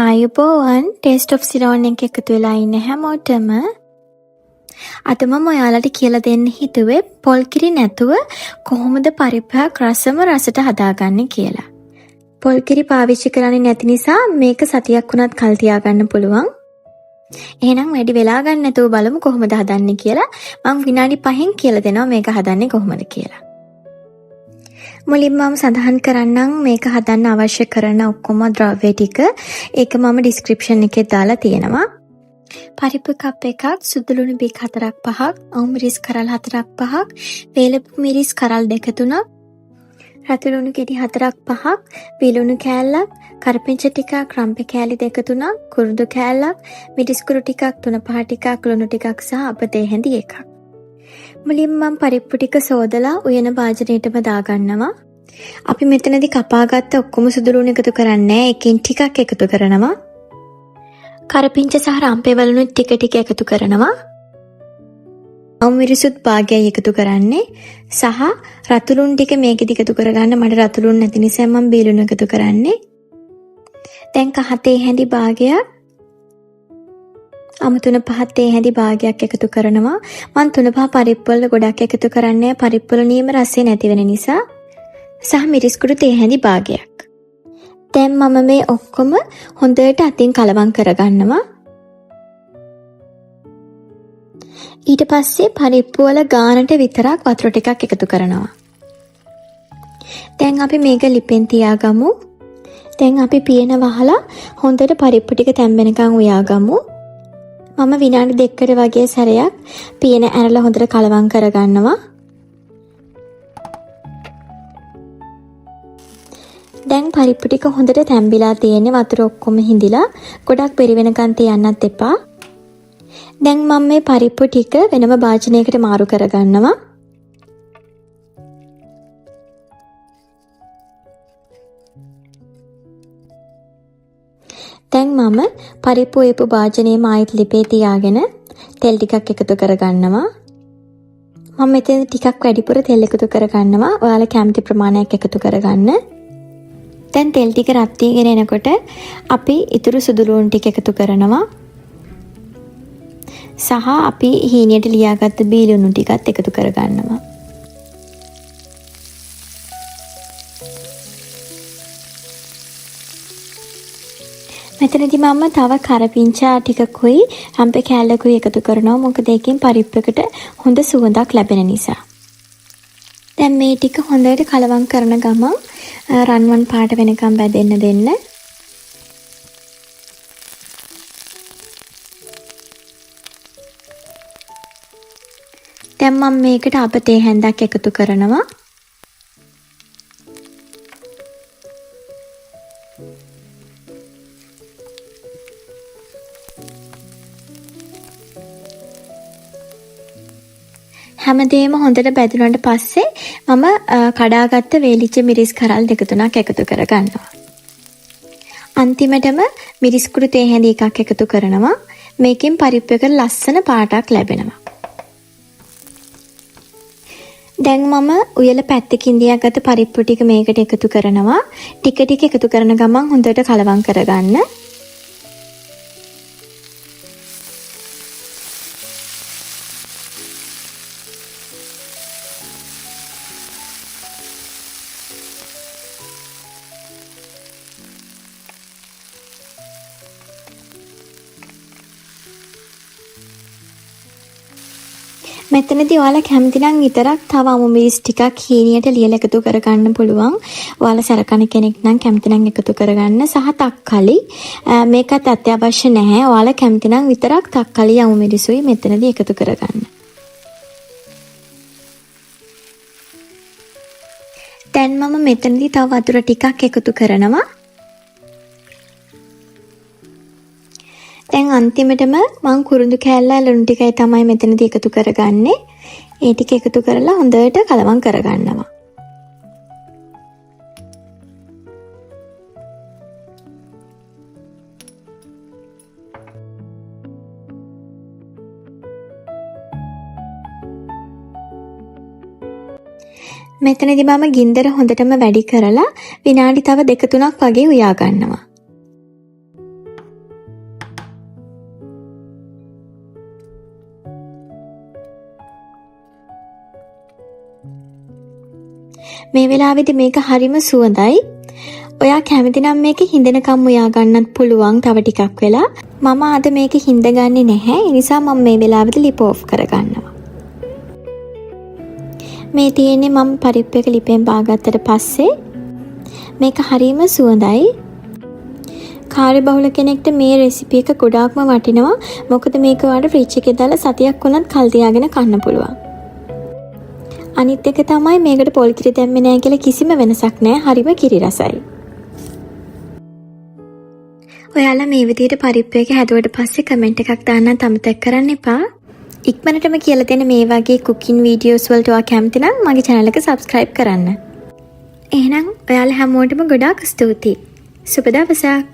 ආයුබෝවන් taste of සිරෝන් එක එකතු වෙලා ඉන්න හැමෝටම අද මම ඔයාලට කියලා දෙන්න හිතුවේ පොල් කිරි නැතුව කොහොමද පරිප්පුවක් රසම රසට හදාගන්නේ කියලා. පොල් කිරි පාවිච්චි කරන්නේ නැති නිසා මේක සතියක් වුණත් කල් තියාගන්න පුළුවන්. එහෙනම් වැඩි වෙලා ගන්න නැතුව බලමු කොහොමද හදන්නේ කියලා. මම විනාඩි 5න් කියලා දෙනවා මේක හදන්නේ කොහොමද කියලා. මුලින්ම මම සඳහන් කරන්නම් මේක හදන්න අවශ්‍ය කරන ඔක්කොම ද්‍රව්‍ය ටික. ඒක මම ඩිස්ක්‍රිප්ෂන් එකේ දාලා තියෙනවා. පරිප්පු කප් එකක්, සුදු ලුණු බික් 4ක් 5ක්, අවු මිරිස් කරල් 4ක් 5ක්, වේලපු මිරිස් කරල් 2 3ක්, රතු ලුණු ගෙඩි 4ක් 5ක්, විලුණු කෑල්ලක්, කරපිංච ටිකක්, රම්පේ කෑලි 2 3ක්, කුරුදු කෑල්ලක්, මිරිස් කුරු ටිකක් 3 5 ටිකක්, ලුණු ටිකක් සහ අපතේ හැඳි එකක්. මුලින්ම මම පරිප්පු ටික සෝදලා උයන භාජනයටම දාගන්නවා. අපි මෙතනදී කපාගත්ත ඔක්කොම සුදු ලුණු එකතු කරන්නේ එකකින් ටිකක් එකතු කරනවා. කරපිංච සහ රම්පේ වලුණු ටික ටික එකතු කරනවා. අවු මිරිසුත් භාගයයි එකතු කරන්නේ සහ රතු ලුණු ටික මේකෙදි එකතු කරගන්න මට රතු ලුණු නැති නිසා මම බී ලුණු එකතු කරන්නේ. දැන් කහතේ හැඳි භාගයක් අමුතුන පහතේ හැඳි භාගයක් එකතු කරනවා. මම 3-5 පරිප්පු වල ගොඩක් එකතු කරන්නේ පරිප්පු වල නියම රසය නැති වෙන නිසා. සහ මිරිස් කුඩු තේ හැඳි භාගයක්. දැන් මම මේ ඔක්කොම හොඳට අතින් කලවම් කරගන්නවා. ඊට පස්සේ පරිප්පු වල ගානට විතරක් වතුර ටිකක් එකතු කරනවා. දැන් අපි මේක ලිපෙන් තියාගමු. දැන් අපි පියන වහලා හොඳට පරිප්පු ටික තැම්බෙනකන් උයාගමු. මම විනාඩි 2කට වගේ සැරයක් පියන ඇරලා හොඳට කලවම් කරගන්නවා. දැන් පරිප්පු ටික හොඳට තැම්බිලා තියෙන්නේ වතුර ඔක්කොම හිඳිලා ගොඩක් පෙරි වෙනකන් තියන්නත් එපා. දැන් මම මේ පරිප්පු ටික වෙනම භාජනයකට මාරු කරගන්නවා. දැන් මම පරිප්පු වේපු භාජනයේම ආයෙත් ලිපේ තියාගෙන තෙල් ටිකක් එකතු කරගන්නවා. මම මෙතන ටිකක් වැඩිපුර තෙල් එකතු කරගන්නවා. ඔයාලා කැමති ප්‍රමාණයක් එකතු කරගන්න. දැන් තෙල් ටික රත් වීගෙන එනකොට අපි ඊතුරු සුදු ලුණු ටික එකතු කරනවා. සහ අපි හීනියට ලියාගත්ත බී ලුණු ටිකත් එකතු කරගන්නවා. මෙතනදී මම තව කරපිංචා ටිකකුයි රම්පේ කෑල්ලකුයි එකතු කරනවා. මොකද ඒකෙන් පරිප්පුවකට හොඳ සුවඳක් ලැබෙන නිසා. දැන් මේ ටික හොඳට කලවම් කරන ගමන් රන්වන් පාට වෙනකම් බැදෙන්න දෙන්න. දැන් මම මේකට අපතේ හැන්දක් එකතු කරනවා. හැමදේම හොඳට බැදුනට පස්සේ මම කඩාගත්ත වේලිච්ච මිරිස් කරල් 2-3ක් එකතු කරගන්නවා. අන්තිමටම මිරිස් කුඩු තේ හැඳි එකක් එකතු කරනවා. මේකෙන් පරිප්පුවකට ලස්සන පාටක් ලැබෙනවා. දැන් මම උයල පැත්තකින් දියාගත්ත පරිප්පු ටික මේකට එකතු කරනවා. ටික ටික එකතු කරන ගමන් හොඳට කලවම් කරගන්න. මෙතනදී ඔයාලා කැමති නම් විතරක් තව අමු මිරිස් ටිකක් හීනියට ලියලා එකතු කරගන්න පුළුවන්. ඔයාලා සරකන කෙනෙක් නම් කැමති නම් එකතු කරගන්න. සහ තක්කලි මේකත් අත්‍යවශ්‍ය නැහැ. ඔයාලා කැමති නම් විතරක් තක්කලි අමු මිරිසුයි මෙතනදී එකතු කරගන්න. දැන් මම මෙතනදී තව වතුර ටිකක් එකතු කරනවා. දැන් අන්තිමටම මම කුරුඳු කෑල්ල ලුණු ටිකයි තමයි මෙතනදී එකතු කරගන්නේ. ඒ ටික එකතු කරලා හොඳට කලවම් කරගන්නවා. මෙතනදී මම ගින්දර හොඳටම වැඩි කරලා විනාඩි තව 2-3ක් වගේ උයා ගන්නවා. මේ වෙලාවේදී මේක හරිම සුවඳයි. ඔයා කැමති නම් මේක හිඳනකම් උයා ගන්නත් පුළුවන් තව ටිකක් වෙලා. මම අද මේක හිඳගන්නේ නැහැ. ඒ නිසා මම මේ වෙලාවේදී ලිප් ඔෆ් කරගන්නවා. මේ තියෙන්නේ මම පරිප්පු එක ලිපෙන් බාගත්තට පස්සේ මේක හරිම සුවඳයි. කාර්යබහුල කෙනෙක්ට මේ රෙසිපි එක ගොඩාක්ම වටිනවා. මොකද මේක ඔයාලට ෆ්‍රිජ් එකේ දාලා සතියක් වුණත් කල් තියාගෙන කන්න පුළුවන්. අනිත් එක තමයි මේකට පොල් කිරි දැම්මේ නැහැ කියලා කිසිම වෙනසක් නැහැ. හරිම කිරි රසයි. ඔයාලා මේ විදිහට පරිප්පු එක හැදුවට පස්සේ කමෙන්ට් එකක් දාන්නත් අමතක කරන්න එපා. ඉක්මනටම කියලා දෙන මේ වගේ කුකින් වීඩියෝස් වලට ඔයා කැමති නම් මගේ channel එක subscribe කරන්න. එහෙනම් ඔයාලා හැමෝටම ගොඩාක් ස්තුතියි. සුබ දවසක්.